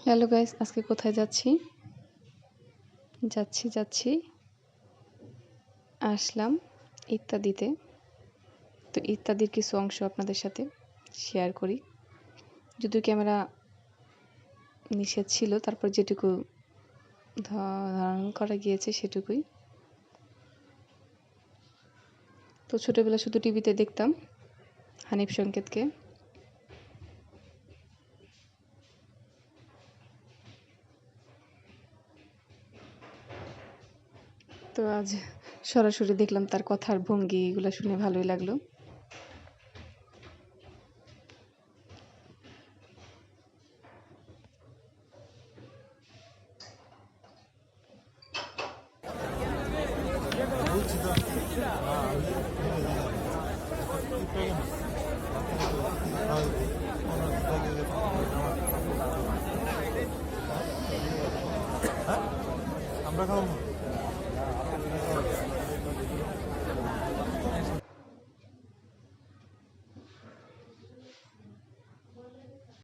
Hello guys, আজকে কোথায় যাচ্ছি? যাচ্ছি আসলাম ইত্যাদিতে। তো ইত্যাদির কিছু অংশ আপনাদের সাথে শেয়ার করি। যদিও ক্যামেরা নিষেধ ছিল, তারপর যেটুকু ধারণ করা গিয়েছে সেটুকুই। তো ছোটবেলা শুধু টিভিতে দেখতাম হানিফ সংকেতকে। তো আজ সরাসরি দেখলাম, তার কথার ভঙ্গি এগুলো শুনে ভালোই লাগলো। আমরা খাবো